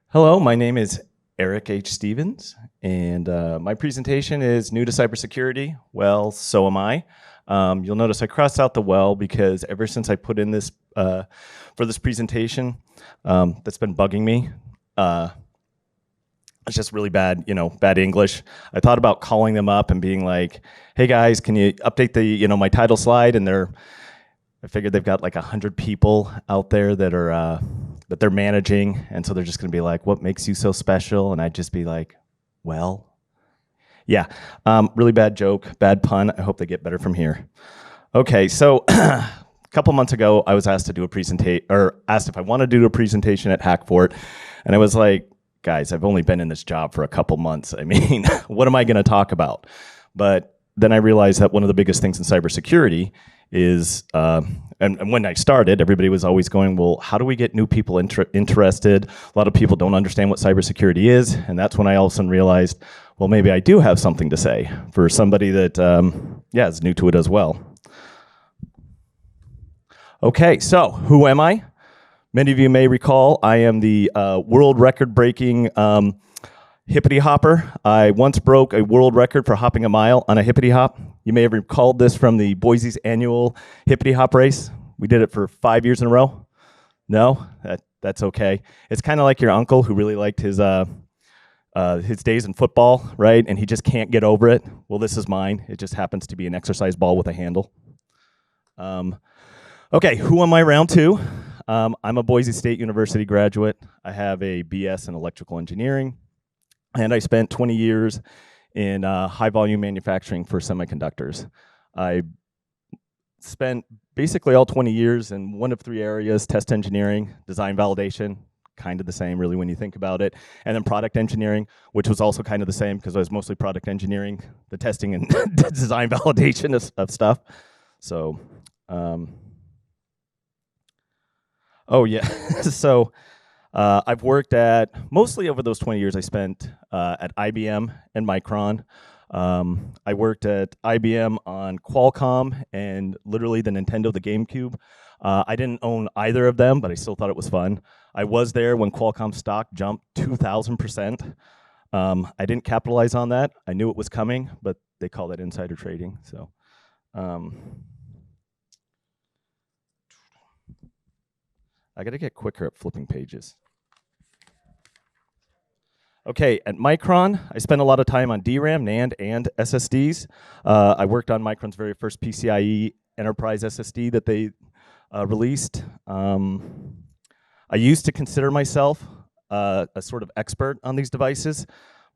Hello, my name is Eric H. Stevens, and my presentation is new to cybersecurity. Well, so am I. You'll notice I crossed out the well because ever since I put in this for this presentation, that's been bugging me. It's just really bad, bad English. I thought about calling them up and being like, "Hey guys, can you update the, my title slide?" And I figured they've got like 100 people out there that are that they're managing, and so they're just going to be like, "What makes you so special?" And I'd just be like, "Well, yeah." Really bad joke, bad pun. I hope they get better from here. Okay, so a couple months ago, I was asked to do a presentation, or asked if I wanted to do a presentation at Hackfort, and I was like, "Guys, I've only been in this job for a couple months. I mean, what am I going to talk about?" But then I realized that one of the biggest things in cybersecurity is, and when I started, everybody was always going, well, how do we get new people interested? A lot of people don't understand what cybersecurity is, and that's when I all of a sudden realized, well, maybe I do have something to say for somebody that, is new to it as well. Okay, so who am I? Many of you may recall I am the world record-breaking hippity hopper. I once broke a world record for hopping a mile on a hippity hop. You may have recalled this from the Boise's annual hippity hop race. We did it for 5 years in a row. No, that's okay. It's kind of like your uncle who really liked his days in football, right? And he just can't get over it. Well, this is mine. It just happens to be an exercise ball with a handle. Okay, who am I round two? I'm a Boise State University graduate. I have a BS in electrical engineering. And I spent 20 years in high-volume manufacturing for semiconductors. I spent basically all 20 years in one of three areas: test engineering, design validation, kind of the same really when you think about it, and then product engineering, which was also kind of the same because I was mostly product engineering, the testing and design validation of stuff. So, oh yeah, so I've worked at, mostly over those 20 years I spent at IBM and Micron. I worked at IBM on Qualcomm and literally the Nintendo, the GameCube. I didn't own either of them, but I still thought it was fun. I was there when Qualcomm stock jumped 2,000%. I didn't capitalize on that. I knew it was coming, but they call that insider trading. So, I gotta get quicker at flipping pages. Okay, at Micron, I spent a lot of time on DRAM, NAND, and SSDs. I worked on Micron's very first PCIe enterprise SSD that they released. I used to consider myself a sort of expert on these devices,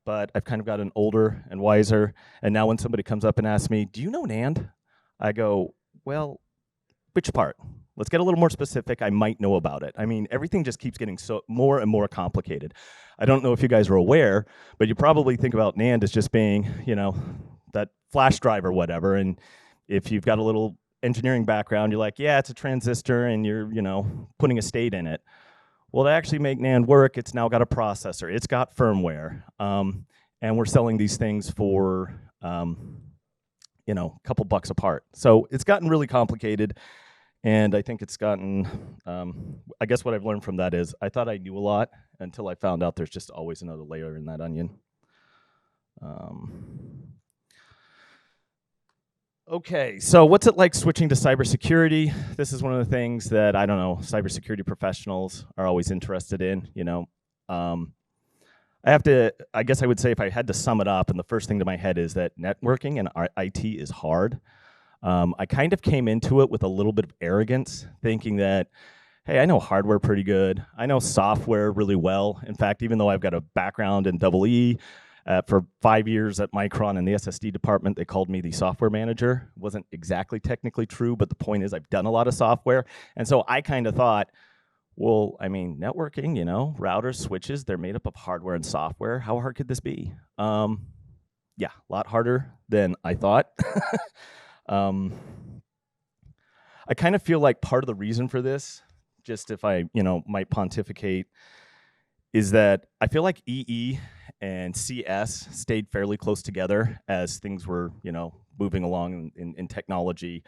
but I've kind of gotten older and wiser, and now when somebody comes up and asks me, "Do you know NAND?" I go, "Well, which part? Let's get a little more specific. I might know about it." I mean, everything just keeps getting so more and more complicated. I don't know if you guys are aware, but you probably think about NAND as just being, that flash drive or whatever. And if you've got a little engineering background, you're like, yeah, it's a transistor and you're, putting a state in it. Well, to actually make NAND work, it's now got a processor. It's got firmware. And we're selling these things for, a couple bucks apart. So it's gotten really complicated. And I think it's gotten, I guess what I've learned from that is I thought I knew a lot until I found out there's just always another layer in that onion. Okay, so what's it like switching to cybersecurity? This is one of the things that, I don't know, cybersecurity professionals are always interested in, I guess I would say if I had to sum it up, and the first thing to my head is that networking and IT is hard. I kind of came into it with a little bit of arrogance, thinking that, hey, I know hardware pretty good. I know software really well. In fact, even though I've got a background in EE, for 5 years at Micron in the SSD department, they called me the software manager. It wasn't exactly technically true, but the point is I've done a lot of software. And so I kind of thought, well, I mean, networking, routers, switches, they're made up of hardware and software. How hard could this be? Yeah, a lot harder than I thought. I kind of feel like part of the reason for this, just if I, might pontificate, is that I feel like EE and CS stayed fairly close together as things were, moving along in technology.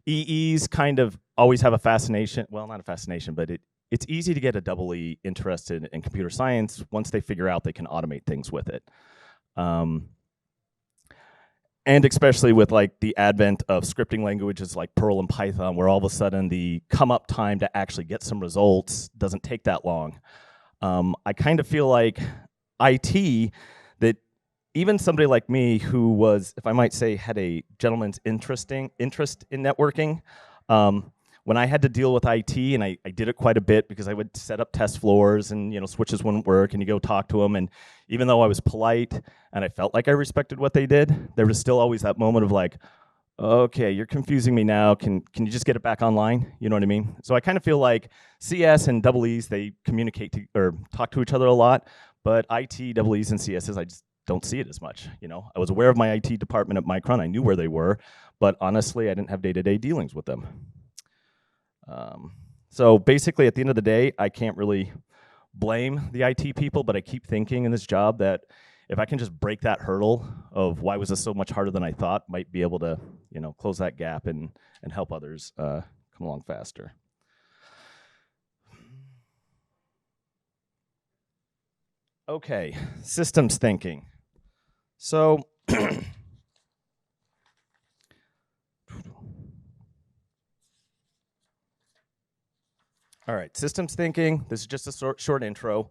EEs kind of always have a fascination, well, not a fascination, but it it's easy to get a double E interested in computer science once they figure out they can automate things with it. And especially with like the advent of scripting languages like Perl and Python, where all of a sudden the come up time to actually get some results doesn't take that long. I kind of feel like IT, that even somebody like me who was, if I might say, had a gentleman's interest in networking, when I had to deal with IT, and I did it quite a bit because I would set up test floors and switches wouldn't work and you go talk to them, and even though I was polite and I felt like I respected what they did, there was still always that moment of like, okay, you're confusing me now, can you just get it back online? You know what I mean? So I kind of feel like CS and double E's, they communicate or talk to each other a lot, but IT, double E's, and CS's, I just don't see it as much. I was aware of my IT department at Micron, I knew where they were, but honestly, I didn't have day-to-day dealings with them. So basically, at the end of the day, I can't really blame the IT people, but I keep thinking in this job that if I can just break that hurdle of why was this so much harder than I thought, might be able to, close that gap and help others come along faster. Okay, systems thinking. So all right, systems thinking, this is just a short intro.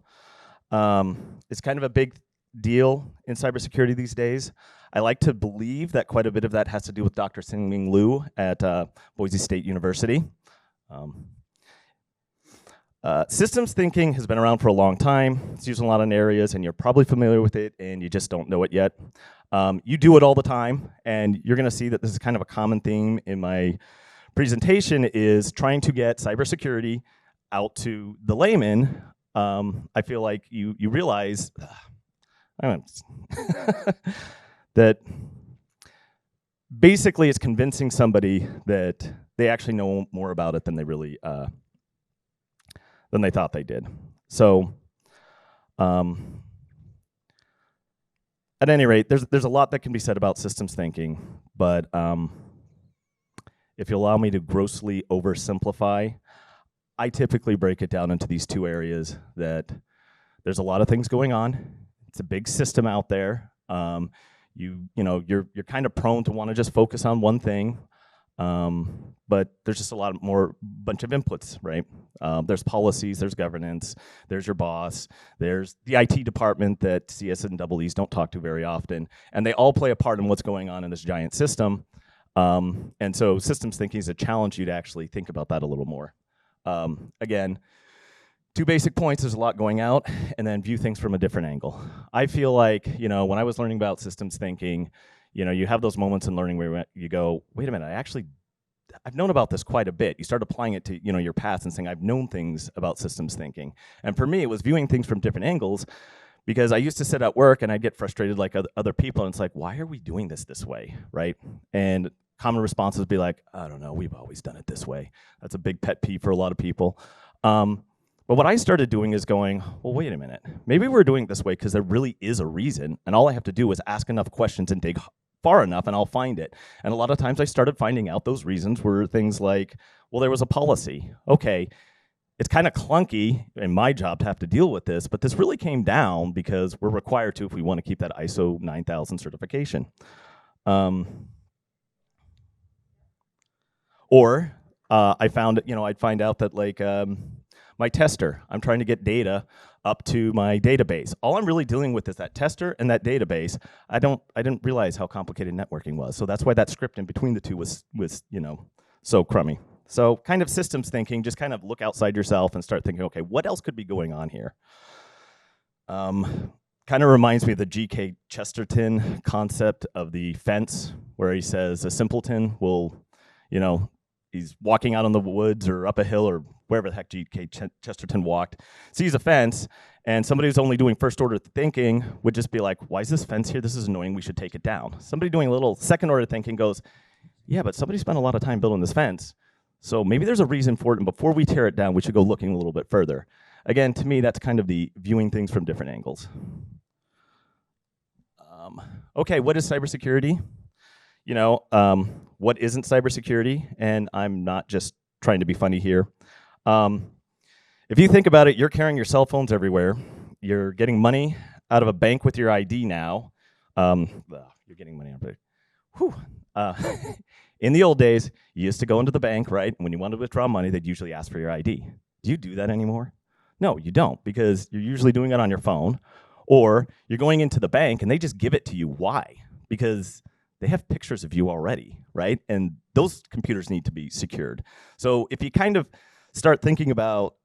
It's kind of a big deal in cybersecurity these days. I like to believe that quite a bit of that has to do with Dr. Sing-Ming Liu at Boise State University. Systems thinking has been around for a long time. It's used in a lot of areas, and you're probably familiar with it, and you just don't know it yet. You do it all the time, and you're going to see that this is kind of a common theme in my presentation, is trying to get cybersecurity out to the layman. I feel like you realize that basically it's convincing somebody that they actually know more about it than they really than they thought they did. So at any rate, there's a lot that can be said about systems thinking, but if you allow me to grossly oversimplify, I typically break it down into these two areas. That there's a lot of things going on. It's a big system out there. You're kind of prone to want to just focus on one thing, but there's just a lot more bunch of inputs, right? There's policies, there's governance, there's your boss, there's the IT department that CS and double E's don't talk to very often, and they all play a part in what's going on in this giant system. And so systems thinking is a challenge you to actually think about that a little more. Again, two basic points: there's a lot going out, and then view things from a different angle. I feel like, when I was learning about systems thinking, you have those moments in learning where you go, wait a minute, I've known about this quite a bit. You start applying it to, your past and saying, I've known things about systems thinking. And for me, it was viewing things from different angles, because I used to sit at work and I'd get frustrated like other people, and it's like, why are we doing this way, right? And common responses would be like, I don't know, we've always done it this way. That's a big pet peeve for a lot of people. But what I started doing is going, well, wait a minute. Maybe we're doing it this way because there really is a reason, and all I have to do is ask enough questions and dig far enough, and I'll find it. And a lot of times I started finding out those reasons were things like, well, there was a policy. Okay, it's kind of clunky in my job to have to deal with this, but this really came down because we're required to if we want to keep that ISO 9000 certification. Or I found, I'd find out that like my tester, I'm trying to get data up to my database. All I'm really dealing with is that tester and that database. I didn't realize how complicated networking was. So that's why that script in between the two was so crummy. So kind of systems thinking, just kind of look outside yourself and start thinking, okay, what else could be going on here? Kind of reminds me of the G.K. Chesterton concept of the fence, where he says a simpleton will, he's walking out in the woods or up a hill or wherever the heck G.K. Chesterton walked, sees a fence, and somebody who's only doing first order thinking would just be like, why is this fence here? This is annoying, we should take it down. Somebody doing a little second order thinking goes, yeah, but somebody spent a lot of time building this fence, so maybe there's a reason for it, and before we tear it down, we should go looking a little bit further. Again, to me, that's kind of the viewing things from different angles. Okay, what is cybersecurity? What isn't cybersecurity? And I'm not just trying to be funny here. If If you think about it, you're carrying your cell phones everywhere. You're getting money out of a bank with your ID now. You're getting money out of it. Whew. In the old days, you used to go into the bank, right? When you wanted to withdraw money, they'd usually ask for your ID. Do you do that anymore? No, you don't, because you're usually doing it on your phone, or you're going into the bank and they just give it to you. Why? Because they have pictures of you already, right? And those computers need to be secured. So if you kind of start thinking about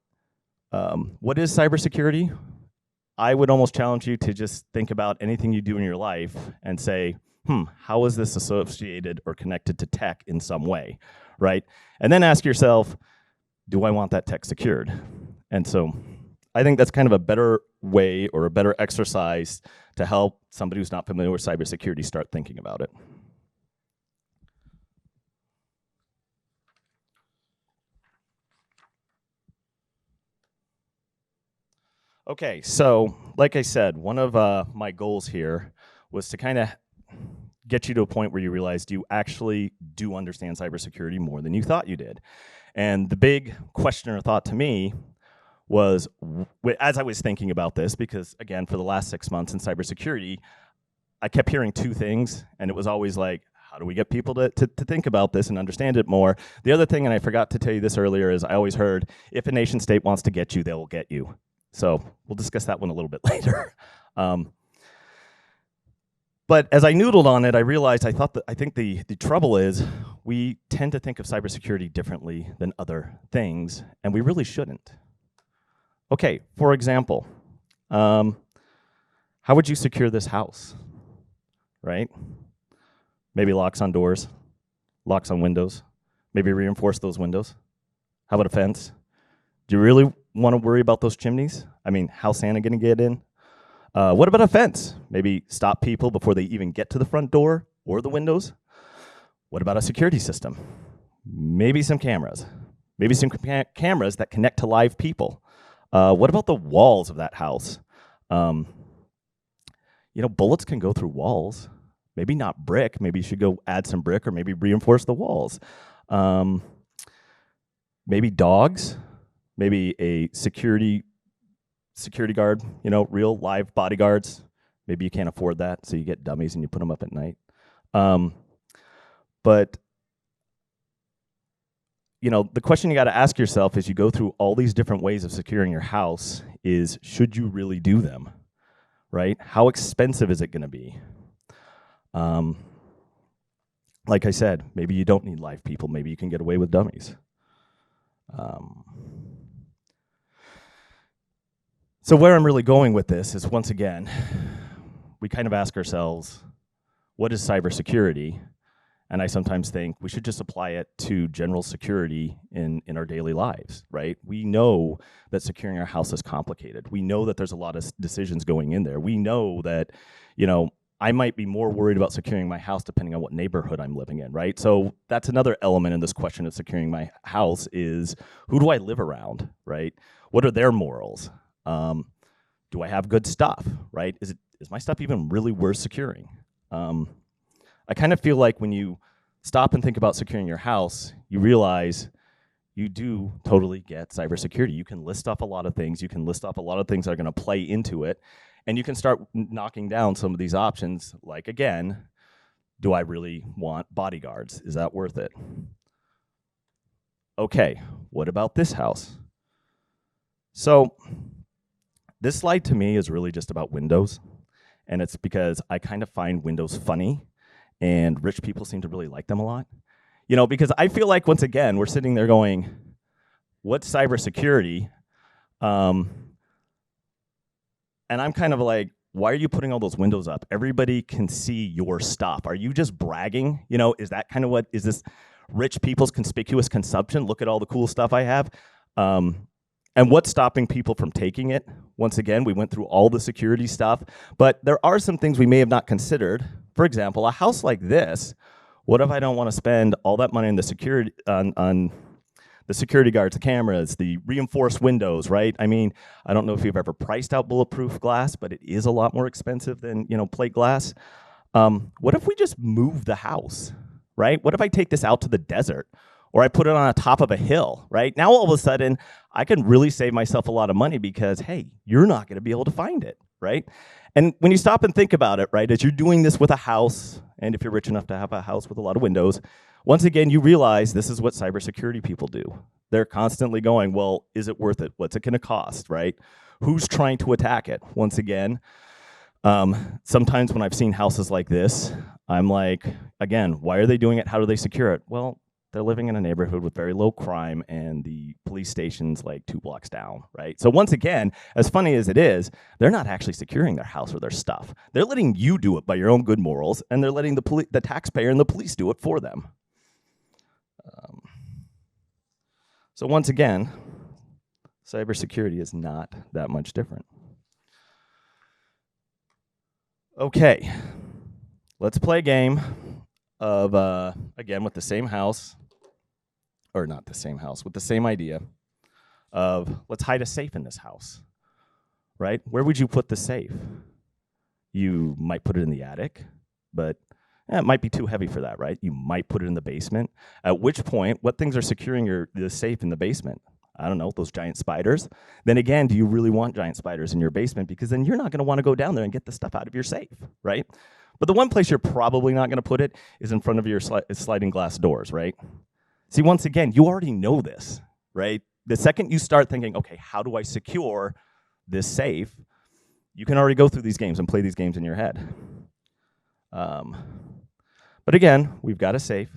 what is cybersecurity, I would almost challenge you to just think about anything you do in your life and say, how is this associated or connected to tech in some way, right? And then ask yourself, do I want that tech secured? And so I think that's kind of a better way or a better exercise to help somebody who's not familiar with cybersecurity start thinking about it. Okay, so like I said, one of my goals here was to kind of get you to a point where you realized you actually do understand cybersecurity more than you thought you did. And the big question or thought to me was, as I was thinking about this, because again, for the last 6 months in cybersecurity, I kept hearing two things, and it was always like, how do we get people to think about this and understand it more? The other thing, and I forgot to tell you this earlier, is I always heard, if a nation state wants to get you, they will get you. So we'll discuss that one a little bit later. But as I noodled on it, I realized I think the trouble is we tend to think of cybersecurity differently than other things, and we really shouldn't. Okay, for example, how would you secure this house, right? Maybe locks on doors, locks on windows, maybe reinforce those windows. How about a fence? Do you really want to worry about those chimneys? I mean, how's Santa going to get in? What about a fence? Maybe stop people before they even get to the front door or the windows. What about a security system? Maybe some cameras. Maybe some cameras that connect to live people. What about the walls of that house? Bullets can go through walls. Maybe not brick. Maybe you should go add some brick, or maybe reinforce the walls. Maybe dogs. Maybe a security guard, real live bodyguards. Maybe you can't afford that, so you get dummies and you put them up at night. But the question you got to ask yourself as you go through all these different ways of securing your house is, should you really do them, right? How expensive is it going to be? Like I said, maybe you don't need live people. Maybe you can get away with dummies. So where I'm really going with this is, once again, we kind of ask ourselves, what is cybersecurity? And I sometimes think we should just apply it to general security in our daily lives, right? We know that securing our house is complicated. We know that there's a lot of decisions going in there. We know that, I might be more worried about securing my house depending on what neighborhood I'm living in, right? So that's another element in this question of securing my house is, who do I live around, right? What are their morals? Do I have good stuff, right? Is my stuff even really worth securing? I kind of feel like when you stop and think about securing your house, you realize you do totally get cybersecurity. You can list off a lot of things. You can list off a lot of things that are going to play into it. And you can start knocking down some of these options, like, again, do I really want bodyguards? Is that worth it? Okay, what about this house? So this slide to me is really just about windows. And it's because I kind of find windows funny, and rich people seem to really like them a lot. Because I feel like, once again, we're sitting there going, what's cybersecurity? And I'm kind of like, why are you putting all those windows up? Everybody can see your stuff. Are you just bragging? Is that kind of what is this rich people's conspicuous consumption? Look at all the cool stuff I have. And what's stopping people from taking it? Once again, we went through all the security stuff, but there are some things we may have not considered. For example, a house like this, what if I don't want to spend all that money on the security on the security guards, the cameras, the reinforced windows, right? I mean, I don't know if you've ever priced out bulletproof glass, but it is a lot more expensive than, plate glass. What if we just move the house, right? What if I take this out to the desert, or I put it on the top of a hill, right? Now all of a sudden, I can really save myself a lot of money because, hey, you're not going to be able to find it, right? And when you stop and think about it, right, as you're doing this with a house, and if you're rich enough to have a house with a lot of windows, once again, you realize this is what cybersecurity people do. They're constantly going, well, is it worth it? What's it going to cost, right? Who's trying to attack it? Once again, sometimes when I've seen houses like this, I'm like, again, why are they doing it? How do they secure it? Well, they're living in a neighborhood with very low crime and the police station's like 2 blocks down, right? So once again, as funny as it is, they're not actually securing their house or their stuff. They're letting you do it by your own good morals, and they're letting the taxpayer and the police do it for them. So once again, cybersecurity is not that much different. Okay, let's play a game of, again, with the same house, or not the same house, with the same idea of let's hide a safe in this house, right? Where would you put the safe? You might put it in the attic, but it might be too heavy for that, right? You might put it in the basement, at which point, what things are securing the safe in the basement? I don't know, those giant spiders. Then again, do you really want giant spiders in your basement? Because then you're not going to want to go down there and get the stuff out of your safe, right? But the one place you're probably not going to put it is in front of your sliding glass doors, right? See, once again, you already know this, right? The second you start thinking, okay, how do I secure this safe? You can already go through these games and play these games in your head. But again, we've got a safe.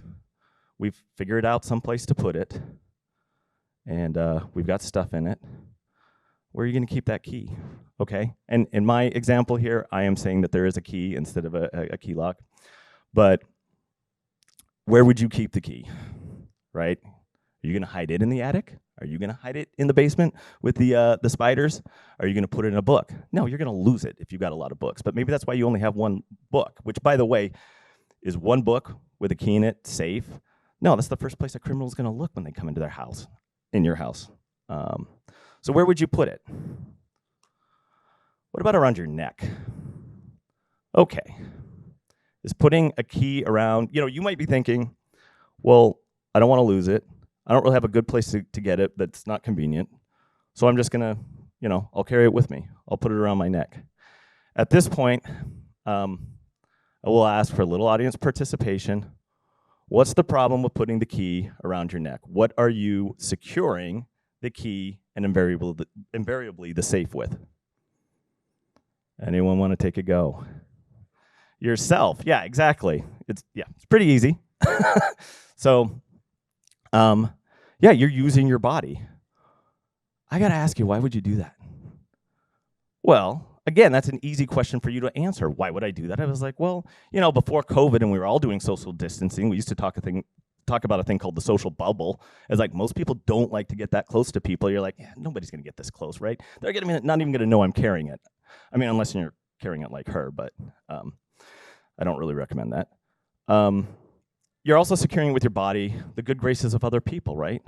We've figured out some place to put it. And we've got stuff in it. Where are you going to keep that key? Okay, and in my example here, I am saying that there is a key instead of a key lock. But where would you keep the key, right? Are you going to hide it in the attic? Are you going to hide it in the basement with the spiders? Are you going to put it in a book? No, you're going to lose it if you've got a lot of books. But maybe that's why you only have one book, which, by the way, is one book with a key in it safe? No, that's the first place a criminal is going to look when they come into their house. In your house. So where would you put it? What about around your neck? Okay. Is putting a key around, you might be thinking, well, I don't want to lose it. I don't really have a good place to get it that's not convenient. So I'm just going to, I'll carry it with me. I'll put it around my neck. At this point, I will ask for a little audience participation. What's the problem with putting the key around your neck? What are you securing the key and invariably the safe with? Anyone want to take a go? Yourself. Yeah, exactly. It's pretty easy. So, you're using your body. I got to ask you, why would you do that? Well, again, that's an easy question for you to answer. Why would I do that? I was like, well, before COVID and we were all doing social distancing, we used to talk about a thing called the social bubble. It's like most people don't like to get that close to people. You're like, nobody's going to get this close, right? They're not even going to know I'm carrying it. I mean, unless you're carrying it like her, but I don't really recommend that. You're also securing it with your body, the good graces of other people, right?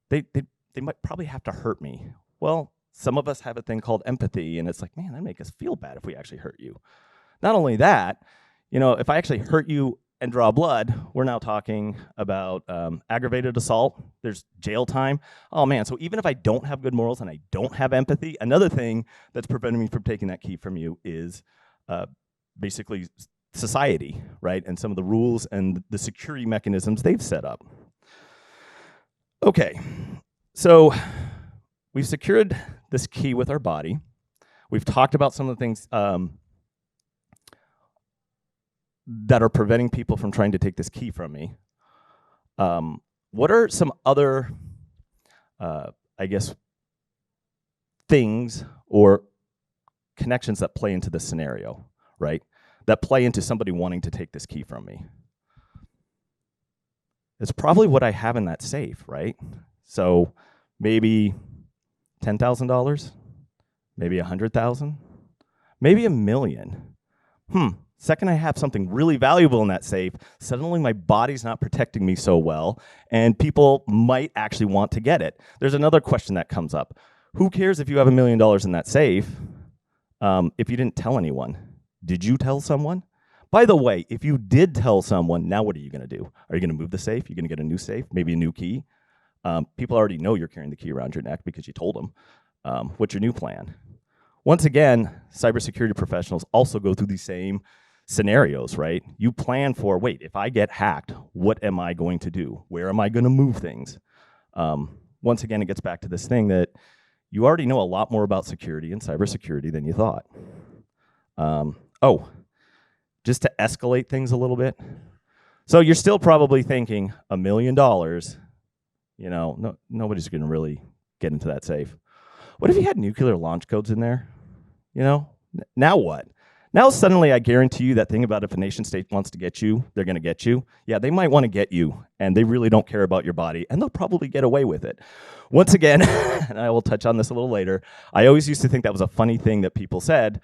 They might probably have to hurt me. Well, some of us have a thing called empathy, and it's like, man, that'd make us feel bad if we actually hurt you. Not only that, if I actually hurt you and draw blood, we're now talking about aggravated assault. There's jail time. Oh, man, so even if I don't have good morals and I don't have empathy, another thing that's preventing me from taking that key from you is basically society, right? And some of the rules and the security mechanisms they've set up. Okay, so we've secured this key with our body. We've talked about some of the things that are preventing people from trying to take this key from me. What are some other, things or connections that play into this scenario, right? That play into somebody wanting to take this key from me? It's probably what I have in that safe, right? So maybe $10,000, maybe $100,000, maybe $1 million. Second I have something really valuable in that safe, suddenly my body's not protecting me so well, and people might actually want to get it. There's another question that comes up. Who cares if you have $1 million in that safe if you didn't tell anyone? Did you tell someone? By the way, if you did tell someone, now what are you going to do? Are you going to move the safe? You're going to get a new safe, maybe a new key? People already know you're carrying the key around your neck because you told them. What's your new plan? Once again, cybersecurity professionals also go through these same scenarios, right? You plan for, wait, if I get hacked, what am I going to do? Where am I going to move things? Once again, it gets back to this thing that you already know a lot more about security and cybersecurity than you thought. Just to escalate things a little bit. So you're still probably thinking $1 million, nobody's going to really get into that safe. What if you had nuclear launch codes in there? Now what? Now suddenly I guarantee you that thing about if a nation state wants to get you, they're going to get you. Yeah, they might want to get you, and they really don't care about your body, and they'll probably get away with it. Once again, and I will touch on this a little later, I always used to think that was a funny thing that people said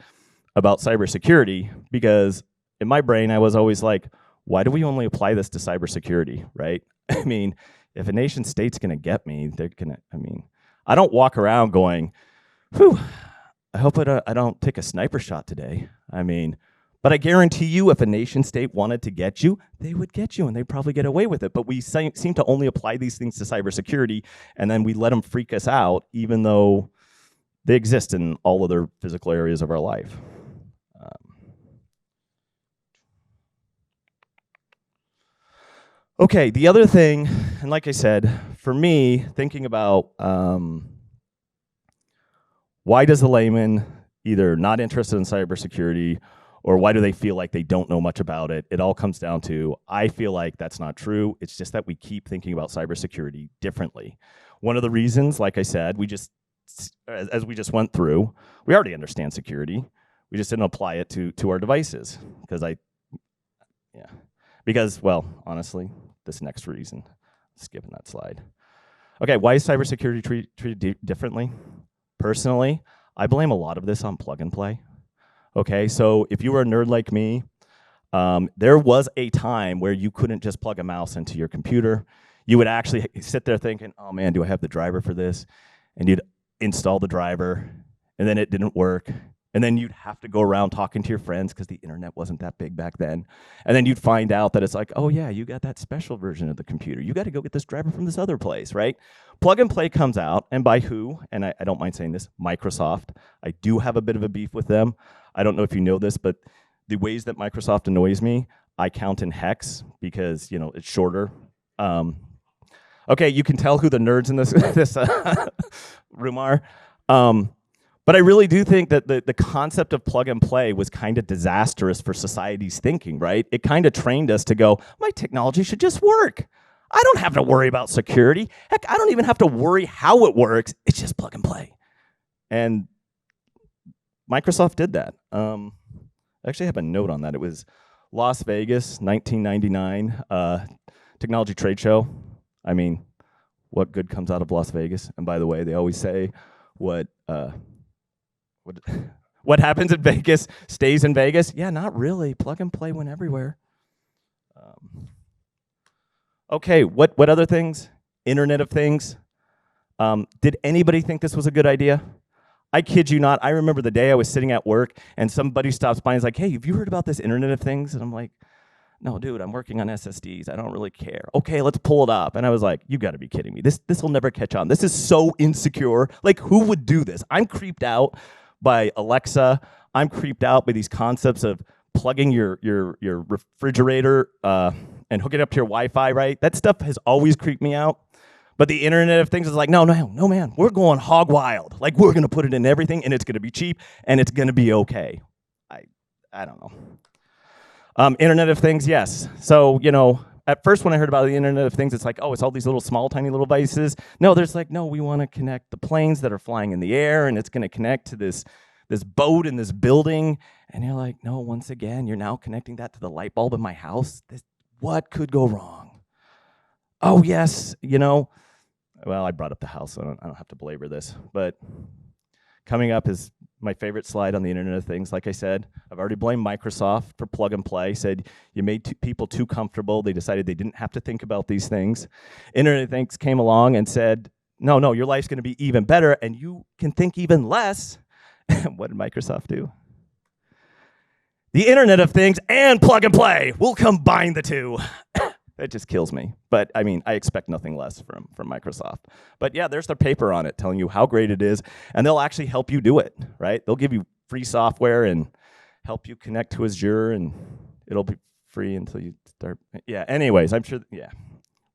about cybersecurity, because in my brain I was always like, why do we only apply this to cybersecurity, right? I mean, if a nation state's going to get me, I don't walk around going, whew, I hope I don't take a sniper shot today. But I guarantee you if a nation state wanted to get you, they would get you and they'd probably get away with it. But we seem to only apply these things to cybersecurity, and then we let them freak us out even though they exist in all other physical areas of our life. Okay, the other thing, and like I said, for me, thinking about why does a layman either not interested in cybersecurity or why do they feel like they don't know much about it? It all comes down to, I feel like that's not true. It's just that we keep thinking about cybersecurity differently. One of the reasons, like I said, as we just went through, we already understand security. We just didn't apply it to our devices because, well, honestly, this next reason, skipping that slide. Okay, why is cybersecurity treated differently? Personally, I blame a lot of this on plug and play. Okay, so if you were a nerd like me, there was a time where you couldn't just plug a mouse into your computer. You would actually sit there thinking, oh man, do I have the driver for this? And you'd install the driver, and then it didn't work. And then you'd have to go around talking to your friends because the internet wasn't that big back then. And then you'd find out that it's like, oh yeah, you got that special version of the computer. You got to go get this driver from this other place, right? Plug and play comes out, and by who? And I don't mind saying this, Microsoft. I do have a bit of a beef with them. I don't know if you know this, but the ways that Microsoft annoys me, I count in hex because it's shorter. Okay, you can tell who the nerds in this room are. But I really do think that the concept of plug and play was kind of disastrous for society's thinking, right? It kind of trained us to go, my technology should just work. I don't have to worry about security. Heck, I don't even have to worry how it works. It's just plug and play. And Microsoft did that. I actually have a note on that. It was Las Vegas, 1999, technology trade show. What good comes out of Las Vegas? And by the way, they always say what happens in Vegas stays in Vegas? Yeah, not really. Plug and play went everywhere. Okay, what other things? Internet of Things. Did anybody think this was a good idea? I kid you not. I remember the day I was sitting at work and somebody stops by and is like, hey, have you heard about this Internet of Things? And I'm like, no, dude, I'm working on SSDs. I don't really care. Okay, let's pull it up. And I was like, you got to be kidding me. This will never catch on. This is so insecure. Like, who would do this? I'm creeped out by Alexa. I'm creeped out by these concepts of plugging your refrigerator and hooking it up to your Wi-Fi, right? That stuff has always creeped me out. But the Internet of Things is like, no, man, we're going hog wild. Like, we're going to put it in everything, and it's going to be cheap, and it's going to be okay. I don't know. Internet of Things, yes. So, at first when I heard about the Internet of Things, it's like, oh, it's all these little small, tiny little devices. No, there's like, no, we want to connect the planes that are flying in the air, and it's going to connect to this boat in this building. And you're like, no, once again, you're now connecting that to the light bulb in my house. What could go wrong? Oh, yes, well, I brought up the house, so I don't have to belabor this. But coming up is my favorite slide on the Internet of Things. Like I said, I've already blamed Microsoft for plug and play, said you made people too comfortable. They decided they didn't have to think about these things. Internet of Things came along and said, no, your life's going to be even better, and you can think even less. What did Microsoft do? The Internet of Things and plug and play. We'll combine the two. It just kills me. But I mean, I expect nothing less from Microsoft. But yeah, there's their paper on it telling you how great it is, and they'll actually help you do it, right? They'll give you free software and help you connect to Azure, and it'll be free until you start. Yeah, anyways, I'm sure, yeah,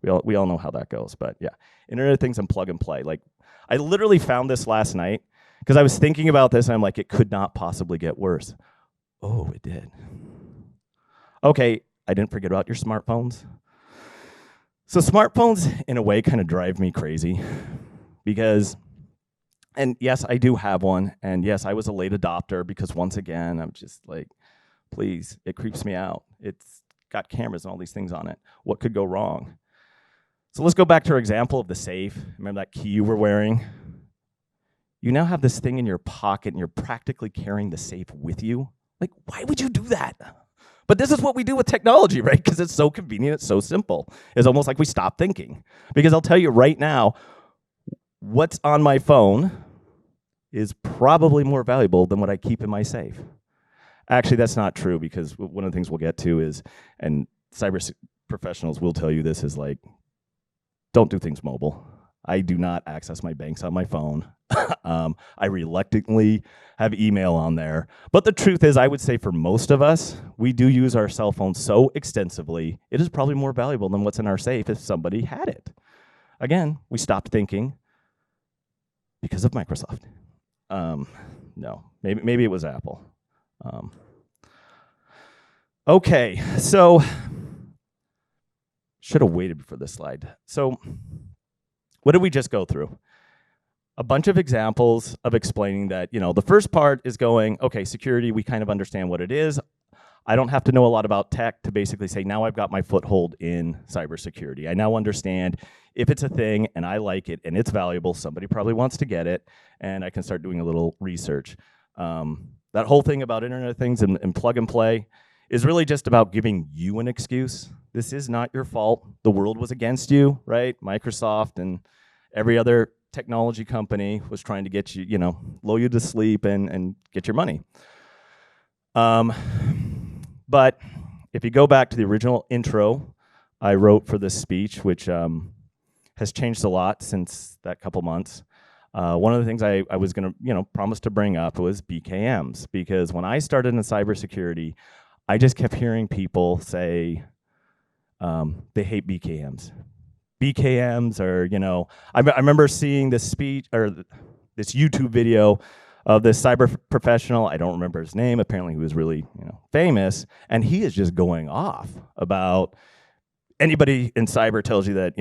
we all know how that goes. But yeah, Internet of Things and plug and play. Like, I literally found this last night because I was thinking about this, and I'm like, it could not possibly get worse. Oh, it did. Okay, I didn't forget about your smartphones. So smartphones, in a way, kind of drive me crazy because, and yes, I do have one, and yes, I was a late adopter because once again, I'm just like, please, it creeps me out. It's got cameras and all these things on it. What could go wrong? So let's go back to our example of the safe. Remember that key you were wearing? You now have this thing in your pocket, and you're practically carrying the safe with you. Like, why would you do that? But this is what we do with technology, right? Because it's so convenient, it's so simple. It's almost like we stop thinking. Because I'll tell you right now, what's on my phone is probably more valuable than what I keep in my safe. Actually, that's not true, because one of the things we'll get to is, and cyber professionals will tell you this, is like, don't do things mobile. I do not access my banks on my phone. I reluctantly have email on there. But the truth is, I would say for most of us, we do use our cell phones so extensively, it is probably more valuable than what's in our safe if somebody had it. Again, we stopped thinking because of Microsoft. No, maybe it was Apple. Okay, so should have waited for this slide. So what did we just go through? A bunch of examples of explaining that, the first part is going, okay, security, we kind of understand what it is. I don't have to know a lot about tech to basically say, now I've got my foothold in cybersecurity. I now understand if it's a thing and I like it and it's valuable, somebody probably wants to get it, and I can start doing a little research. That whole thing about Internet of Things and plug and play is really just about giving you an excuse. This is not your fault. The world was against you, right? Microsoft and every other technology company was trying to get you, lull you to sleep and get your money. But if you go back to the original intro I wrote for this speech, which has changed a lot since that couple months, one of the things I was going to, promise to bring up was BKMs, because when I started in cybersecurity, I just kept hearing people say they hate BKMs. BKMs are, I remember seeing this speech or this YouTube video of this cyber professional. I don't remember his name. Apparently he was really, famous, and he is just going off about anybody in cyber tells you that,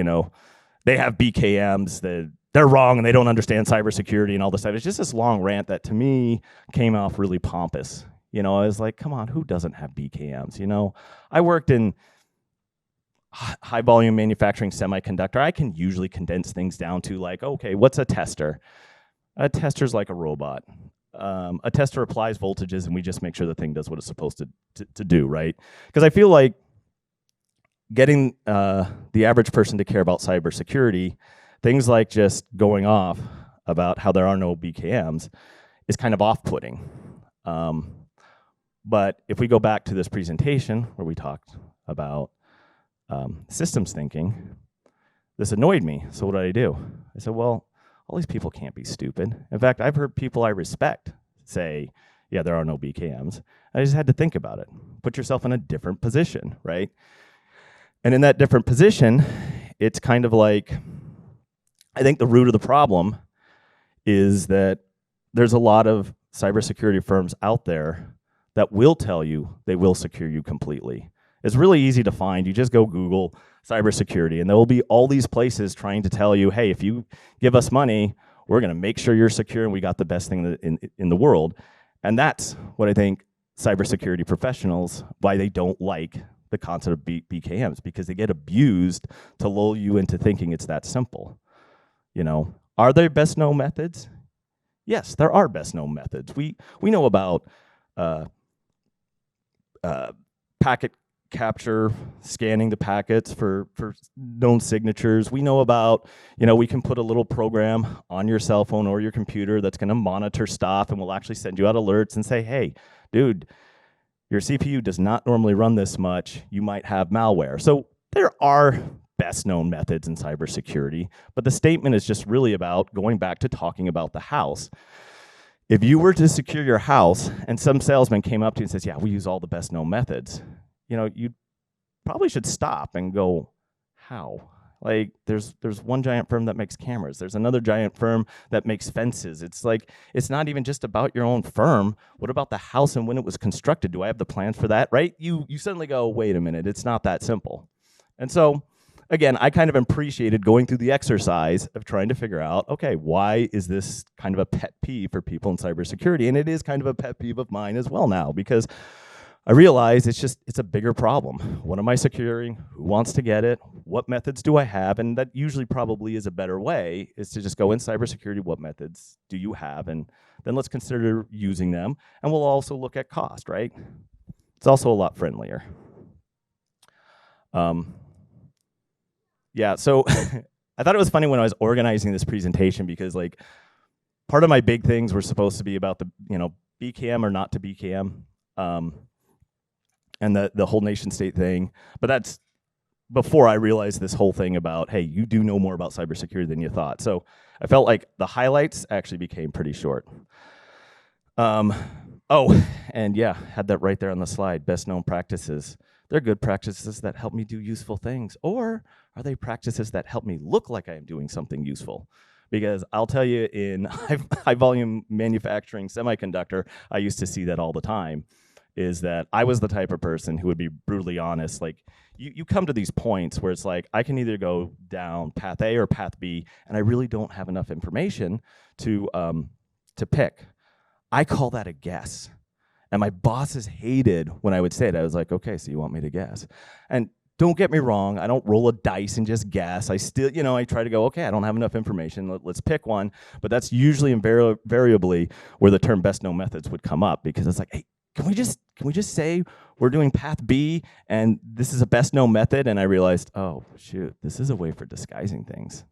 they have BKMs, that they're wrong and they don't understand cybersecurity and all this stuff. It's just this long rant that to me came off really pompous. I was like, come on, who doesn't have BKMs? I worked in high volume manufacturing semiconductor. I can usually condense things down to like, okay, what's a tester? A tester's like a robot. A tester applies voltages and we just make sure the thing does what it's supposed to do, right? Because I feel like getting the average person to care about cybersecurity, things like just going off about how there are no BKMs is kind of off-putting. But if we go back to this presentation where we talked about systems thinking, this annoyed me. So what did I do? I said, well, all these people can't be stupid. In fact, I've heard people I respect say, yeah, there are no BKMs. I just had to think about it. Put yourself in a different position, right? And in that different position, it's kind of like, I think the root of the problem is that there's a lot of cybersecurity firms out there that will tell you they will secure you completely. It's really easy to find. You just go Google cybersecurity, and there will be all these places trying to tell you, hey, if you give us money, we're going to make sure you're secure and we got the best thing in the world. And that's what I think cybersecurity professionals, why they don't like the concept of BKMs, because they get abused to lull you into thinking it's that simple. Are there best known methods? Yes, there are best known methods. We know about packet capture, scanning the packets for known signatures. We know about, we can put a little program on your cell phone or your computer that's going to monitor stuff, and will actually send you out alerts and say, hey, dude, your CPU does not normally run this much. You might have malware. So there are best known methods in cybersecurity, but the statement is just really about going back to talking about the house. If you were to secure your house and some salesman came up to you and says, yeah, we use all the best known methods, you probably should stop and go, how? Like there's one giant firm that makes cameras. There's another giant firm that makes fences. It's like, it's not even just about your own firm. What about the house and when it was constructed? Do I have the plans for that, right? You suddenly go, wait a minute, it's not that simple. And so, again, I kind of appreciated going through the exercise of trying to figure out, okay, why is this kind of a pet peeve for people in cybersecurity? And it is kind of a pet peeve of mine as well now, because I realize it's a bigger problem. What am I securing? Who wants to get it? What methods do I have? And that usually probably is a better way, is to just go in cybersecurity, what methods do you have? And then let's consider using them. And we'll also look at cost, right? It's also a lot friendlier. Yeah, so I thought it was funny when I was organizing this presentation, because like part of my big things were supposed to be about the, BKM or not to BKM, and the whole nation state thing. But that's before I realized this whole thing about, hey, you do know more about cybersecurity than you thought. So I felt like the highlights actually became pretty short. Oh, and yeah, had that right there on the slide, best known practices. They're good practices that help me do useful things, or are they practices that help me look like I am doing something useful? Because I'll tell you, in high volume manufacturing semiconductor, I used to see that all the time, is that I was the type of person who would be brutally honest. Like you come to these points where it's like, I can either go down path A or path B, and I really don't have enough information to pick. I call that a guess. And my bosses hated when I would say it. I was like, okay, so you want me to guess? And don't get me wrong, I don't roll a dice and just guess. I still, I try to go, okay, I don't have enough information, let's pick one. But that's usually invariably where the term best known methods would come up, because it's like, hey, can we just say we're doing path B and this is a best known method? And I realized, oh shoot, this is a way for disguising things.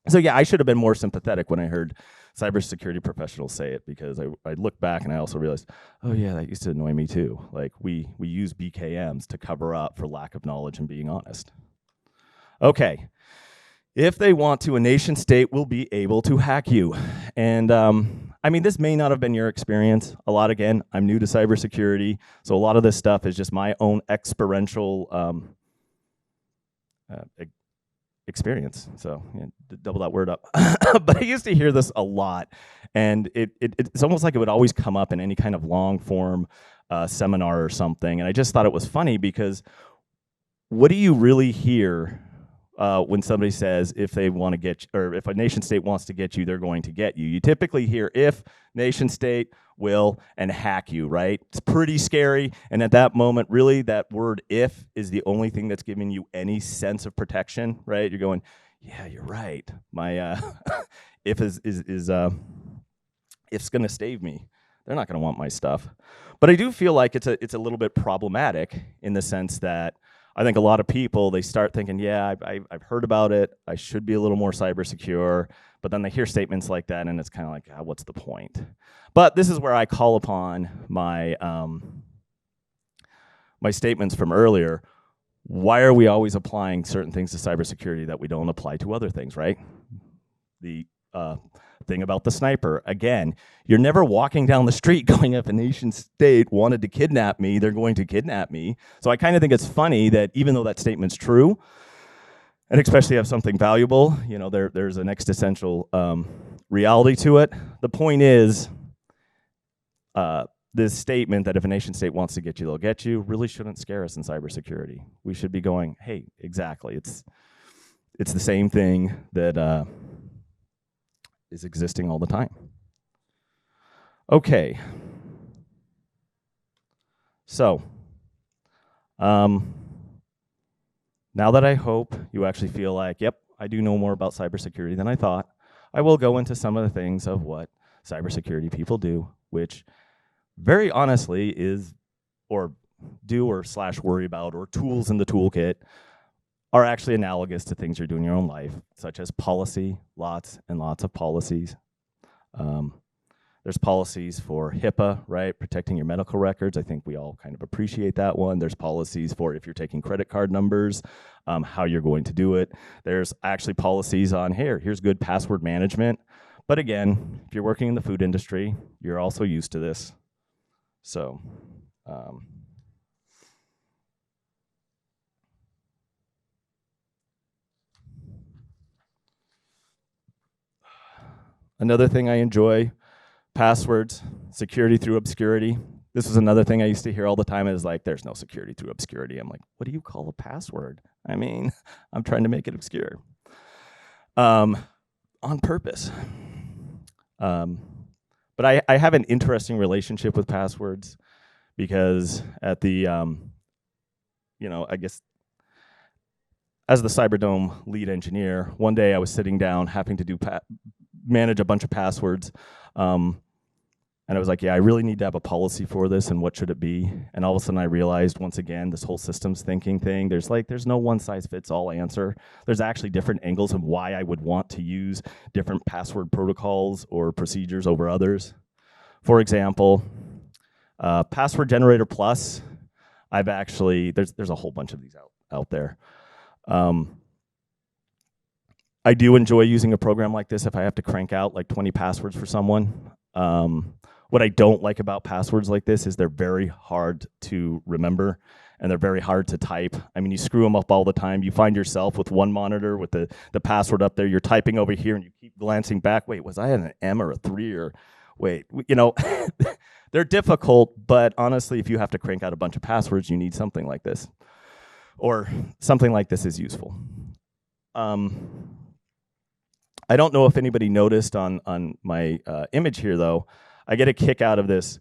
So yeah, I should have been more sympathetic when I heard cybersecurity professionals say it, because I looked back and I also realized, oh yeah, that used to annoy me too. Like we use BKMs to cover up for lack of knowledge and being honest. Okay, if they want to, a nation state will be able to hack you. And I mean, this may not have been your experience. A lot, again, I'm new to cybersecurity, so a lot of this stuff is just my own experiential experience. So yeah, double that word up. But I used to hear this a lot, and it's almost like it would always come up in any kind of long form seminar or something. And I just thought it was funny, because what do you really hear when somebody says if they want to get you, or if a nation state wants to get you, they're going to get you? You typically hear if nation state will and hack you, right? It's pretty scary. And at that moment, really, that word if is the only thing that's giving you any sense of protection, right? You're going, yeah, you're right. My if is if's going to save me. They're not going to want my stuff. But I do feel like it's a little bit problematic, in the sense that I think a lot of people, they start thinking, yeah, I've heard about it, I should be a little more cyber secure, but then they hear statements like that, and it's kind of like, what's the point? But this is where I call upon my my statements from earlier. Why are we always applying certain things to cybersecurity that we don't apply to other things, right? The thing about the sniper, again, you're never walking down the street going, if a nation state wanted to kidnap me, they're going to kidnap me. So I kind of think it's funny that even though that statement's true, and especially have something valuable, there's an existential reality to it. The point is, this statement that if a nation state wants to get you, they'll get you, really shouldn't scare us in cybersecurity. We should be going, hey, exactly, it's the same thing that is existing all the time. Okay. So, now that I hope you actually feel like, yep, I do know more about cybersecurity than I thought, I will go into some of the things of what cybersecurity people do, which very honestly is, or do, or / worry about, or tools in the toolkit, are actually analogous to things you're doing in your own life, such as policy, lots and lots of policies. There's policies for HIPAA, right? Protecting your medical records. I think we all kind of appreciate that one. There's policies for if you're taking credit card numbers, how you're going to do it. There's actually policies on here's good password management. But again, if you're working in the food industry, you're also used to this. So, another thing I enjoy, passwords, security through obscurity. This is another thing I used to hear all the time is like, there's no security through obscurity. I'm like, what do you call a password? I mean, I'm trying to make it obscure. On purpose. But I have an interesting relationship with passwords because at the, I guess, as the Cyberdome lead engineer, one day I was sitting down having to manage a bunch of passwords. And I was like, yeah, I really need to have a policy for this, and what should it be? And all of a sudden I realized, once again, this whole systems thinking thing, there's no one-size-fits-all answer. There's actually different angles of why I would want to use different password protocols or procedures over others. For example, Password Generator Plus, I've actually, there's a whole bunch of these out there. I do enjoy using a program like this if I have to crank out like 20 passwords for someone. What I don't like about passwords like this is they're very hard to remember and they're very hard to type. I mean, you screw them up all the time. You find yourself with one monitor with the password up there, you're typing over here and you keep glancing back. Wait, was I at an M or a 3 or wait, they're difficult, but honestly, if you have to crank out a bunch of passwords, you need something like this, or something like this is useful. I don't know if anybody noticed on my image here, though. I get a kick out of this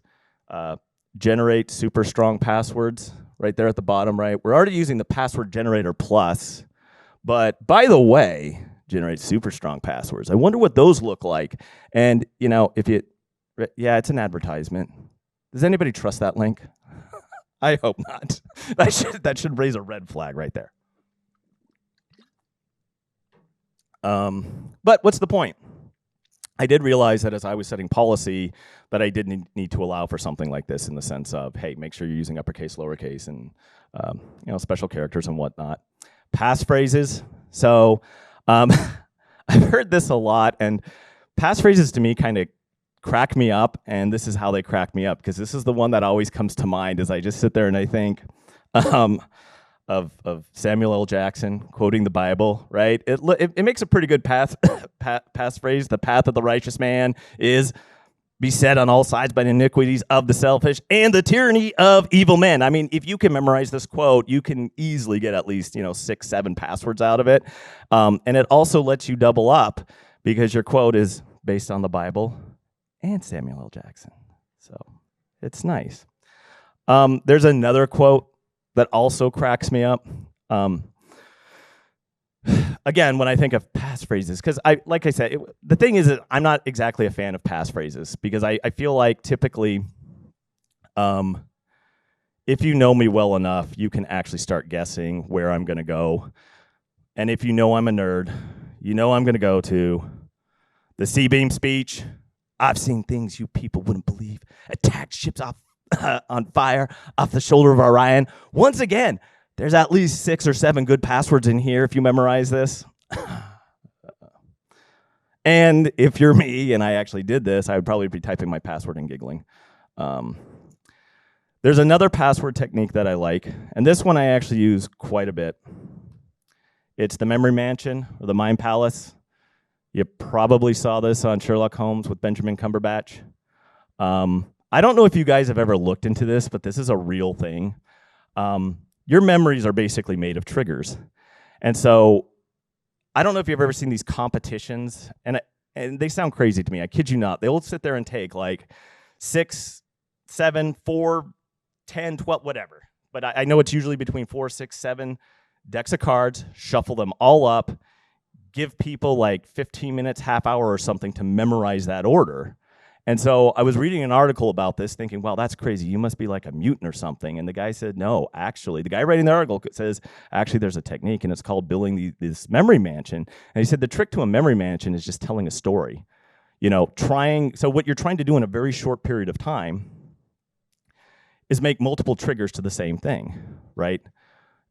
generate super strong passwords right there at the bottom, right? We're already using the Password Generator Plus, but by the way, generate super strong passwords. I wonder what those look like. And, yeah, it's an advertisement. Does anybody trust that link? I hope not. That should raise a red flag right there. But what's the point? I did realize that as I was setting policy that I didn't need to allow for something like this in the sense of, hey, make sure you're using uppercase, lowercase, and special characters and whatnot. Passphrases. So I've heard this a lot, and passphrases to me kind of crack me up, and this is how they crack me up, because this is the one that always comes to mind as I just sit there and I think of Samuel L. Jackson quoting the Bible, right? It makes a pretty good passphrase. The path of the righteous man is beset on all sides by the iniquities of the selfish and the tyranny of evil men. I mean, if you can memorize this quote, you can easily get at least 6, 7 passwords out of it. And it also lets you double up because your quote is based on the Bible and Samuel L. Jackson. So it's nice. There's another quote that also cracks me up. Again, when I think of passphrases, because like I said, the thing is that I'm not exactly a fan of passphrases because I feel like typically, if you know me well enough, you can actually start guessing where I'm going to go. And if you know I'm a nerd, you know I'm going to go to the C-beam speech. I've seen things you people wouldn't believe. Attacked ships on fire off the shoulder of Orion. Once again, there's at least 6 or 7 good passwords in here if you memorize this. And if you're me and I actually did this, I would probably be typing my password and giggling. There's another password technique that I like, and this one I actually use quite a bit. It's the memory mansion or the mind palace. You probably saw this on Sherlock Holmes with Benjamin Cumberbatch. I don't know if you guys have ever looked into this, but this is a real thing. Your memories are basically made of triggers. And so I don't know if you've ever seen these competitions, and they sound crazy to me. I kid you not. They'll sit there and take like 6, 7, 4, 10, 12, whatever. But I know it's usually between 4, 6, 7 decks of cards, shuffle them all up, give people like 15 minutes, half hour or something to memorize that order. And so I was reading an article about this thinking, wow, that's crazy. You must be like a mutant or something. And the guy said, no, actually, the guy writing the article says, actually, there's a technique, and it's called building this memory mansion. And he said the trick to a memory mansion is just telling a story. So what you're trying to do in a very short period of time is make multiple triggers to the same thing, right?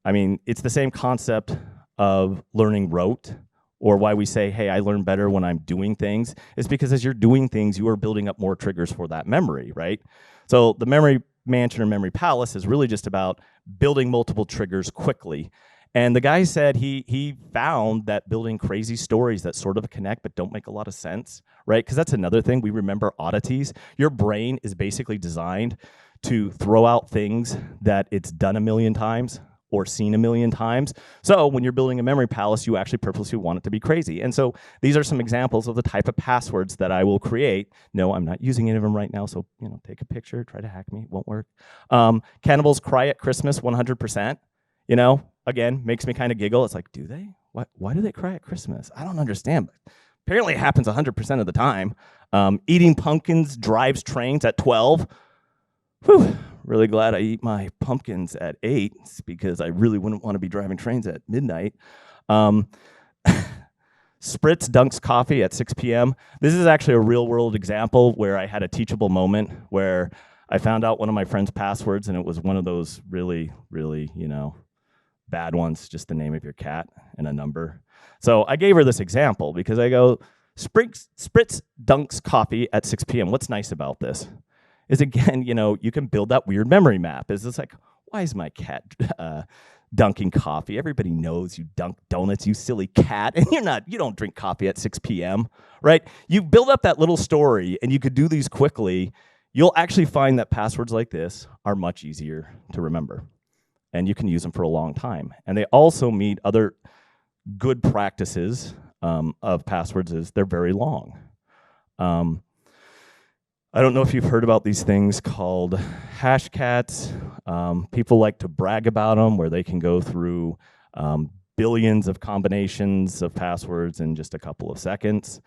I mean, it's the same concept of learning rote, or why we say, hey, I learn better when I'm doing things. It's because as you're doing things, you are building up more triggers for that memory, right? So the memory mansion or memory palace is really just about building multiple triggers quickly. And the guy said he found that building crazy stories that sort of connect but don't make a lot of sense, right? Because that's another thing. We remember oddities. Your brain is basically designed to throw out things that it's done a million times or seen a million times. So when you're building a memory palace, you actually purposely want it to be crazy. And so these are some examples of the type of passwords that I will create. No, I'm not using any of them right now, so take a picture, try to hack me, it won't work. Cannibals cry at Christmas 100%. Again, makes me kind of giggle. It's like, do they? Why do they cry at Christmas? I don't understand, but apparently it happens 100% of the time. Eating pumpkins drives trains at 12. Whew, really glad I eat my pumpkins at 8 because I really wouldn't want to be driving trains at midnight. Spritz dunks coffee at 6 p.m. This is actually a real world example where I had a teachable moment where I found out one of my friend's passwords, and it was one of those really, really, bad ones, just the name of your cat and a number. So I gave her this example because I go, Spritz dunks coffee at 6 p.m. What's nice about this is, again, you can build that weird memory map. Is this like, why is my cat dunking coffee? Everybody knows you dunk donuts, you silly cat, and you don't drink coffee at 6 p.m., right? You build up that little story, and you could do these quickly. You'll actually find that passwords like this are much easier to remember, and you can use them for a long time. And they also meet other good practices of passwords is they're very long. I don't know if you've heard about these things called hashcats. People like to brag about them, where they can go through billions of combinations of passwords in just a couple of seconds.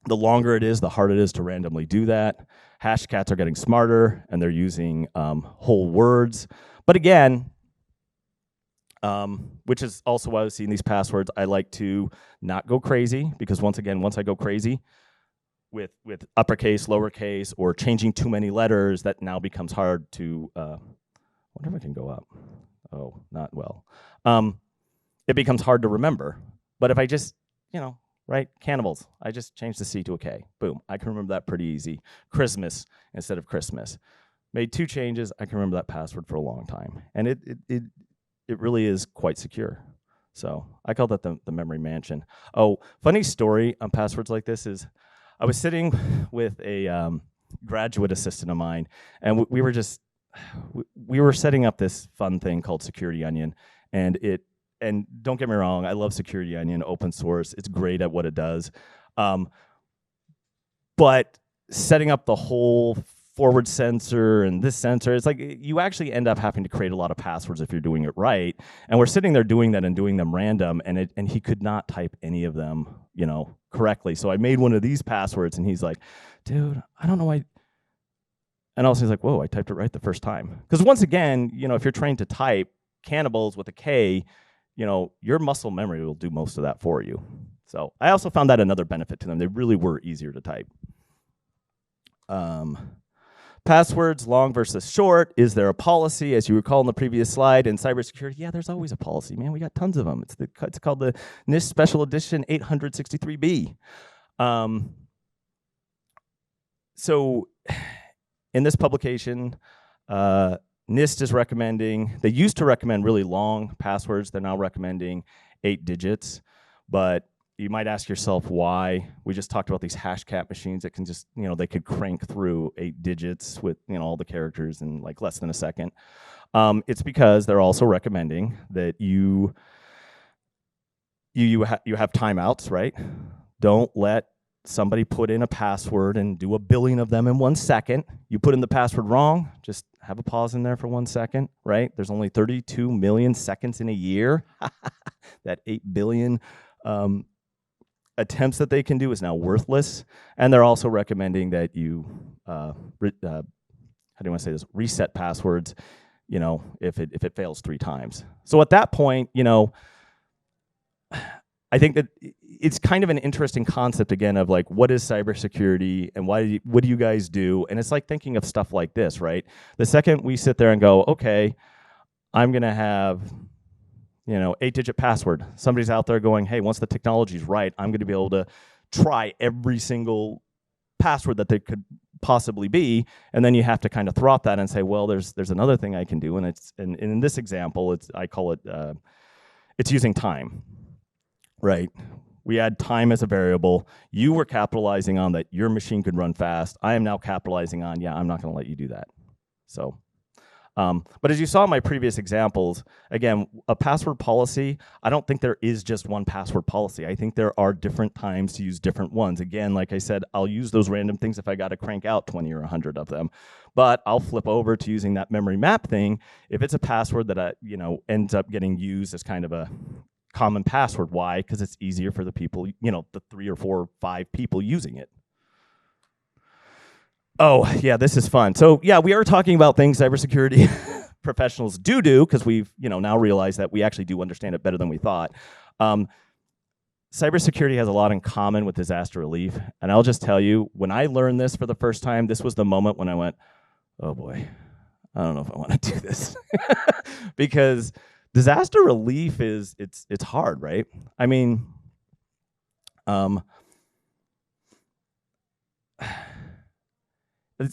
The longer it is, the harder it is to randomly do that. Hashcats are getting smarter, and they're using whole words. But again, which is also why I was seeing these passwords, I like to not go crazy, because once I go crazy, with uppercase, lowercase, or changing too many letters, that now becomes hard to, I wonder if I can go up. Oh, not well. It becomes hard to remember. But if I just, right, cannibals, I just changed the C to a K. Boom, I can remember that pretty easy. Christmas instead of Christmas. Made 2 changes, I can remember that password for a long time. And it really is quite secure. So I call that the memory mansion. Oh, funny story on passwords like this is, I was sitting with a graduate assistant of mine, and we were setting up this fun thing called Security Onion, and don't get me wrong, I love Security Onion, open source, it's great at what it does, but setting up the whole forward sensor and this sensor, it's like you actually end up having to create a lot of passwords if you're doing it right. And we're sitting there doing that and doing them random, and he could not type any of them, correctly. So I made one of these passwords, and he's like, dude, I don't know why. And also he's like, whoa, I typed it right the first time. Because once again, if you're trained to type cannibals with a K, your muscle memory will do most of that for you. So I also found that another benefit to them. They really were easier to type. Passwords, long versus short. Is there a policy? As you recall in the previous slide, in cybersecurity, yeah, there's always a policy, man. We got tons of them. It's called the NIST Special Edition 863B. So in this publication, NIST is recommending, they used to recommend really long passwords. They're now recommending 8 digits. But you might ask yourself why. We just talked about these hashcat machines that can just, they could crank through 8 digits with, all the characters in like less than a second. It's because they're also recommending that you have timeouts, right? Don't let somebody put in a password and do a billion of them in 1 second. You put in the password wrong, just have a pause in there for 1 second, right? There's only 32 million seconds in a year. That 8 billion attempts that they can do is now worthless. And they're also recommending that you, how do you want to say this? Reset passwords, if it fails 3 times. So at that point, I think that it's kind of an interesting concept again of like, what is cybersecurity and what do you guys do? And it's like thinking of stuff like this, right? The second we sit there and go, okay, I'm gonna have, 8-digit password. Somebody's out there going, hey, once the technology's right, I'm gonna be able to try every single password that there could possibly be, and then you have to kind of thwart that and say, well, there's another thing I can do, and in this example, I call it it's using time, right? We add time as a variable. You were capitalizing on that your machine could run fast. I am now capitalizing on, I'm not going to let you do that. So, but as you saw in my previous examples, again, a password policy, I don't think there is just one password policy. I think there are different times to use different ones. Again, like I said, I'll use those random things if I got to crank out 20 or 100 of them. But I'll flip over to using that memory map thing if it's a password that ends up getting used as kind of a common password. Why? Because it's easier for the people, the 3 or 4 or 5 people using it. Oh, yeah, this is fun. So, yeah, we are talking about things cybersecurity professionals do, because we've, now realized that we actually do understand it better than we thought. Cybersecurity has a lot in common with disaster relief. And I'll just tell you, when I learned this for the first time, this was the moment when I went, oh, boy, I don't know if I want to do this. Because disaster relief it's hard, right? I mean,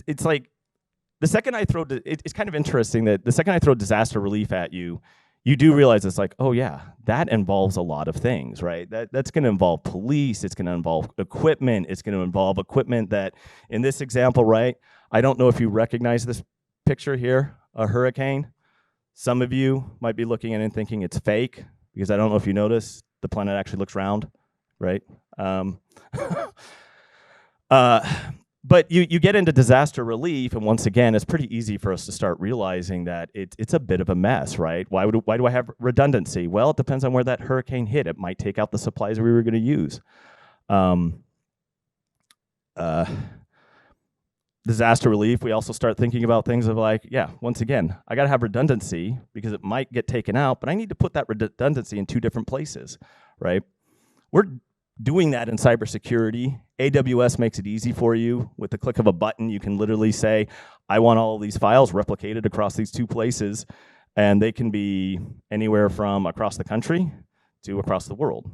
it's like the second I throw, it's kind of interesting that the second I throw disaster relief at you, you do realize it's like, oh yeah, that involves a lot of things, right? That's going to involve police, it's going to involve equipment, it's going to involve equipment that, in this example, right? I don't know if you recognize this picture here, a hurricane. Some of you might be looking at it and thinking it's fake, because I don't know if you notice, the planet actually looks round, right? But you get into disaster relief, and once again, it's pretty easy for us to start realizing that it's a bit of a mess, right? Why do I have redundancy? Well, it depends on where that hurricane hit. It might take out the supplies we were going to use. Disaster relief, we also start thinking about things of like, once again, I got to have redundancy because it might get taken out, but I need to put that redundancy in 2 different places, right? We're doing that in cybersecurity. AWS makes it easy for you. With the click of a button, you can literally say, I want all of these files replicated across these 2 places, and they can be anywhere from across the country to across the world.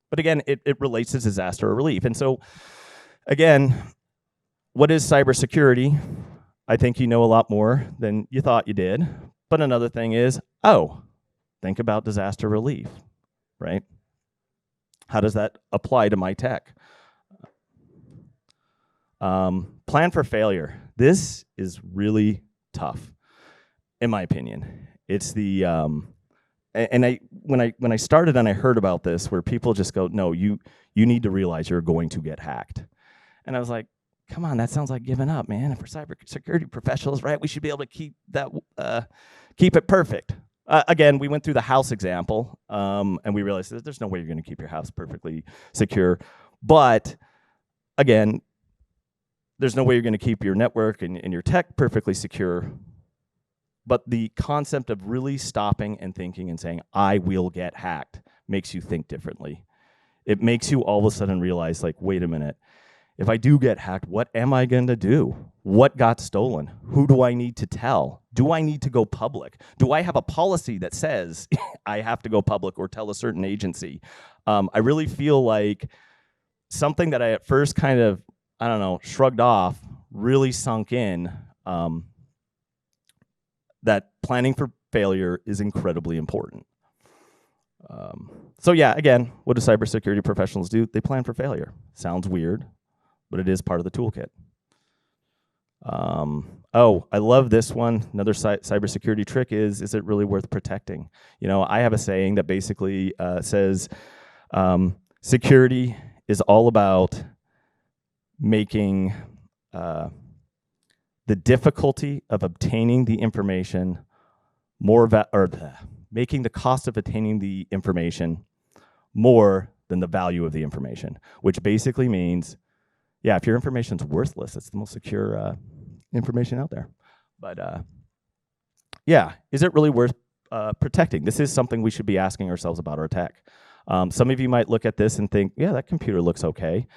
But again, it relates to disaster relief. And so, again, what is cybersecurity? I think you know a lot more than you thought you did. But another thing is, think about disaster relief, right? How does that apply to my tech? Plan for failure. This is really tough, in my opinion. It's the when I started and I heard about this, where people just go, no, you need to realize you're going to get hacked, and I was like, come on, that sounds like giving up, man. And for cybersecurity professionals, right, we should be able to keep it perfect. Again, we went through the house example, and we realized that there's no way you're going to keep your house perfectly secure. But again, there's no way you're going to keep your network and your tech perfectly secure. But the concept of really stopping and thinking and saying, I will get hacked, makes you think differently. It makes you all of a sudden realize, like, wait a minute. If I do get hacked, what am I going to do? What got stolen? Who do I need to tell? Do I need to go public? Do I have a policy that says I have to go public or tell a certain agency? I really feel like something that I at first kind of, shrugged off, really sunk in, that planning for failure is incredibly important. So yeah, again, what do cybersecurity professionals do? They plan for failure. Sounds weird, but it is part of the toolkit. I love this one. Another cybersecurity trick is it really worth protecting? I have a saying that basically says security is all about making the difficulty of obtaining the information making the cost of attaining the information more than the value of the information, which basically means, if your information's worthless, it's the most secure information out there. But is it really worth protecting? This is something we should be asking ourselves about our tech. Some of you might look at this and think, yeah, that computer looks okay.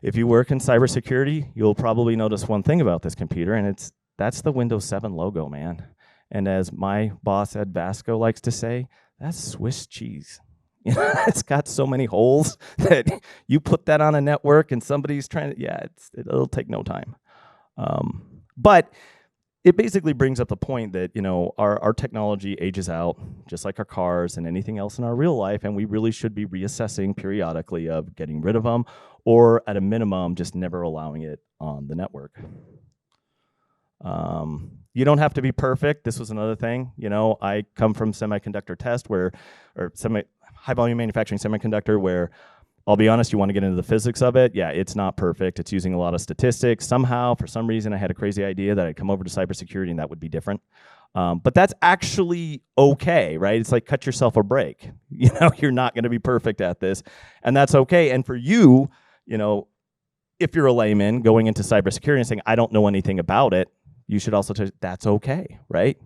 If you work in cybersecurity, you'll probably notice one thing about this computer, and that's the Windows 7 logo, man. And as my boss, Ed Vasco, likes to say, that's Swiss cheese. It's got so many holes that you put that on a network and somebody's trying to, it'll take no time. But it basically brings up the point that, our technology ages out, just like our cars and anything else in our real life, and we really should be reassessing periodically of getting rid of them, or at a minimum, just never allowing it on the network. You don't have to be perfect. This was another thing. I come from semiconductor test high volume manufacturing semiconductor where, I'll be honest, you want to get into the physics of it. Yeah, it's not perfect. It's using a lot of statistics. Somehow, for some reason, I had a crazy idea that I'd come over to cybersecurity and that would be different. But that's actually okay, right? It's like cut yourself a break. You're not going to be perfect at this, and that's okay. And for you, if you're a layman going into cybersecurity and saying, I don't know anything about it, you should also that's okay, right?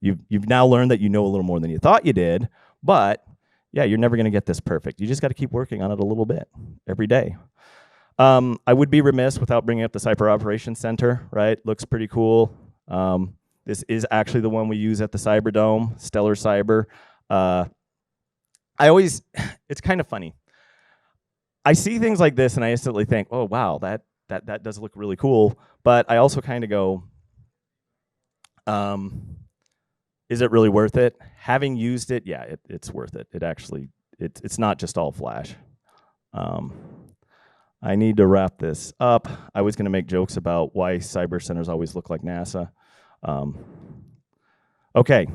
You've now learned that you know a little more than you thought you did, but yeah, you're never going to get this perfect. You just got to keep working on it a little bit every day. I would be remiss without bringing up the Cyber Operations Center, right? Looks pretty cool. This is actually the one we use at the Cyberdome, Stellar Cyber. It's kind of funny. I see things like this and I instantly think, oh, wow, that does look really cool. But I also kind of go, is it really worth it? Having used it, yeah, it's worth it. It's not just all flash. I need to wrap this up. I was going to make jokes about why cyber centers always look like NASA. Okay,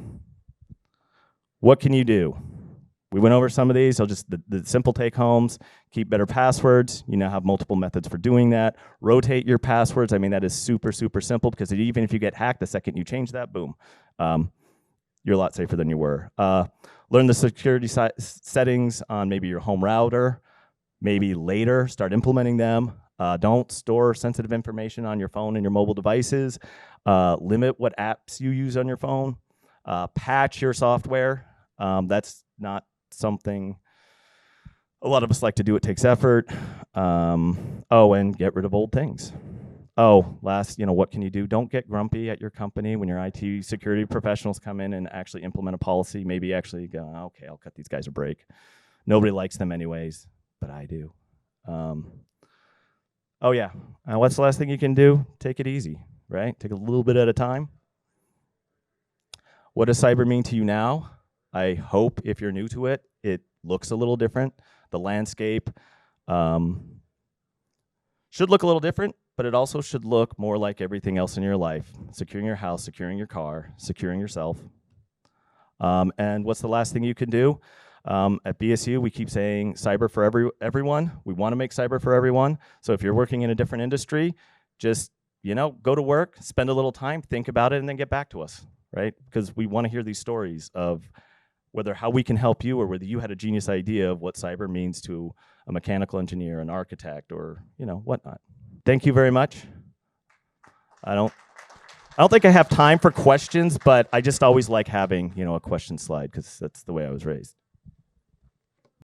what can you do? We went over some of these. I'll just, the simple take homes, keep better passwords. You now have multiple methods for doing that. Rotate your passwords. I mean, that is super, super simple because even if you get hacked, the second you change that, boom. You're a lot safer than you were. Learn the security settings on maybe your home router. Maybe later, start implementing them. Don't store sensitive information on your phone and your mobile devices. Limit what apps you use on your phone. Patch your software. That's not something a lot of us like to do. It takes effort. And get rid of old things. Last, what can you do? Don't get grumpy at your company when your IT security professionals come in and actually implement a policy. Maybe actually go, okay, I'll cut these guys a break. Nobody likes them anyways, but I do. What's the last thing you can do? Take it easy, right? Take a little bit at a time. What does cyber mean to you now? I hope if you're new to it, it looks a little different. The landscape should look a little different, but it also should look more like everything else in your life. Securing your house, securing your car, securing yourself. And what's the last thing you can do? At BSU, we keep saying cyber for everyone. We want to make cyber for everyone. So if you're working in a different industry, just go to work, spend a little time, think about it, and then get back to us, right? Because we want to hear these stories of whether how we can help you or whether you had a genius idea of what cyber means to a mechanical engineer, an architect, or whatnot. Thank you very much. I don't think I have time for questions, but I just always like having a question slide because that's the way I was raised.